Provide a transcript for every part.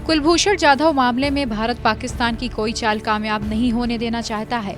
कुलभूषण जाधव मामले में भारत पाकिस्तान की कोई चाल कामयाब नहीं होने देना चाहता है।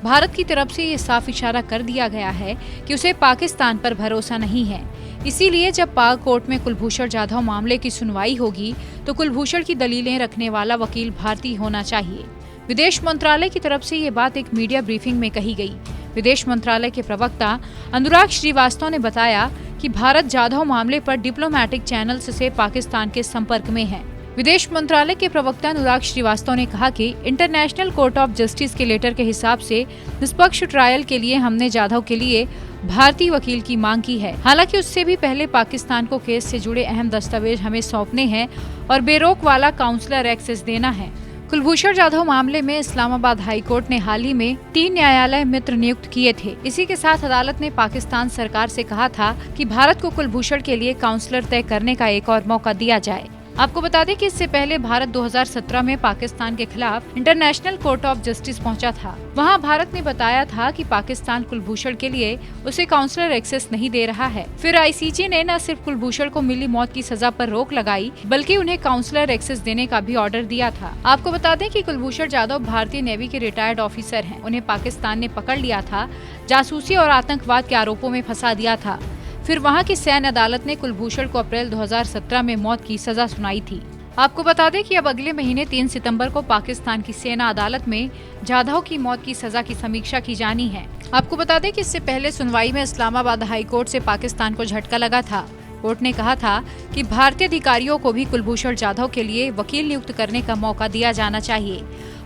भारत की तरफ से ये साफ इशारा कर दिया गया है कि उसे पाकिस्तान पर भरोसा नहीं है। इसीलिए जब पाक कोर्ट में कुलभूषण जाधव मामले की सुनवाई होगी तो कुलभूषण की दलीलें रखने वाला वकील भारतीय होना चाहिए। विदेश मंत्रालय की तरफ से ये बात एक मीडिया ब्रीफिंग में कही गई। विदेश मंत्रालय के प्रवक्ता अनुराग श्रीवास्तव ने बताया कि भारत जाधव मामले पर डिप्लोमैटिक चैनल्स से पाकिस्तान के संपर्क में है। विदेश मंत्रालय के प्रवक्ता अनुराग श्रीवास्तव ने कहा कि इंटरनेशनल कोर्ट ऑफ जस्टिस के लेटर के हिसाब से निष्पक्ष ट्रायल के लिए हमने जाधव के लिए भारतीय वकील की मांग की है। हालांकि उससे भी पहले पाकिस्तान को केस से जुड़े अहम दस्तावेज हमें सौंपने हैं और बेरोक वाला काउंसलर एक्सेस देना है। कुलभूषण जाधव मामले में इस्लामाबाद हाई कोर्ट ने हाल ही में 3 न्यायालय मित्र नियुक्त किए थे। इसी के साथ अदालत ने पाकिस्तान सरकार से कहा था कि भारत को कुलभूषण के लिए काउंसलर तय करने का एक और मौका दिया जाए। आपको बता दें कि इससे पहले भारत 2017 में पाकिस्तान के खिलाफ इंटरनेशनल कोर्ट ऑफ जस्टिस पहुंचा था। वहां भारत ने बताया था कि पाकिस्तान कुलभूषण के लिए उसे काउंसलर एक्सेस नहीं दे रहा है। फिर आईसीजे ने न सिर्फ कुलभूषण को मिली मौत की सजा पर रोक लगाई बल्कि उन्हें काउंसलर एक्सेस देने का भी ऑर्डर दिया था। आपको बता दें कि कुलभूषण जाधव भारतीय नेवी के रिटायर्ड ऑफिसर हैं। उन्हें पाकिस्तान ने पकड़ लिया था, जासूसी और आतंकवाद के आरोपों में फंसा दिया था। फिर वहां की सैन्य अदालत ने कुलभूषण को अप्रैल 2017 में मौत की सजा सुनाई थी। आपको बता दें कि अब अगले महीने 3 सितंबर को पाकिस्तान की सेना अदालत में जाधव की मौत की सजा की समीक्षा की जानी है। आपको बता दें कि इससे पहले सुनवाई में इस्लामाबाद हाई कोर्ट से पाकिस्तान को झटका लगा था। कोर्ट ने कहा था कि भारतीय अधिकारियों को भी कुलभूषण जाधव के लिए वकील नियुक्त करने का मौका दिया जाना चाहिए।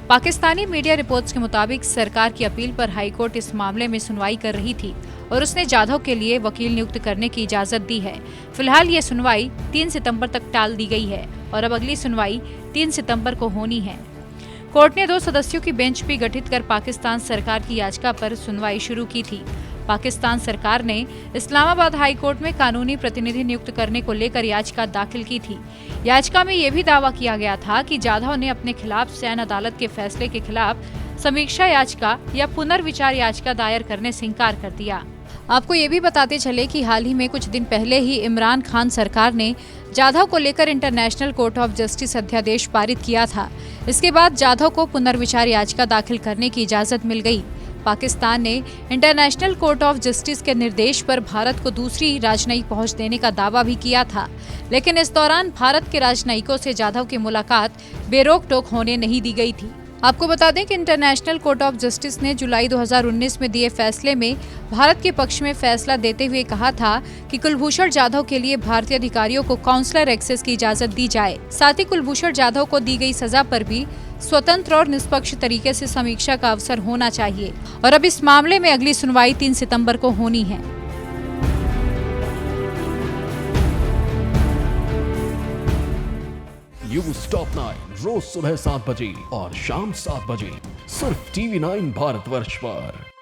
पाकिस्तानी मीडिया रिपोर्ट्स के मुताबिक सरकार की अपील पर हाईकोर्ट इस मामले में सुनवाई कर रही थी और उसने जाधव के लिए वकील नियुक्त करने की इजाजत दी है। फिलहाल ये सुनवाई 3 सितंबर तक टाल दी गई है और अब अगली सुनवाई 3 सितंबर को होनी है। कोर्ट ने 2 सदस्यों की बेंच भी गठित कर पाकिस्तान सरकार की याचिका पर सुनवाई शुरू की थी। पाकिस्तान सरकार ने इस्लामाबाद हाई कोर्ट में कानूनी प्रतिनिधि नियुक्त करने को लेकर याचिका दाखिल की थी। याचिका में यह भी दावा किया गया था कि जाधव ने अपने खिलाफ सैन्य अदालत के फैसले के खिलाफ समीक्षा याचिका या पुनर्विचार याचिका दायर करने से इंकार कर दिया। आपको ये भी बताते चले कि हाल ही में कुछ दिन पहले ही इमरान खान सरकार ने जाधव को लेकर इंटरनेशनल कोर्ट ऑफ जस्टिस अध्यादेश पारित किया था। इसके बाद जाधव को पुनर्विचार याचिका दाखिल करने की इजाजत मिल गई। पाकिस्तान ने इंटरनेशनल कोर्ट ऑफ जस्टिस के निर्देश पर भारत को दूसरी राजनयिक पहुंच देने का दावा भी किया था, लेकिन इस दौरान भारत के राजनयिकों से जाधव की मुलाकात बेरोक टोक होने नहीं दी गई थी। आपको बता दें कि इंटरनेशनल कोर्ट ऑफ जस्टिस ने जुलाई 2019 में दिए फैसले में भारत के पक्ष में फैसला देते हुए कहा था कि कुलभूषण जाधव के लिए भारतीय अधिकारियों को काउंसलर एक्सेस की इजाजत दी जाए। साथ ही कुलभूषण जाधव को दी गई सजा पर भी स्वतंत्र और निष्पक्ष तरीके से समीक्षा का अवसर होना चाहिए और अब इस मामले में अगली सुनवाई 3 सितंबर को होनी है। न्यूज़ टॉप 9 रोज सुबह 7 बजे और शाम 7 बजे सिर्फ TV9 भारतवर्ष पर।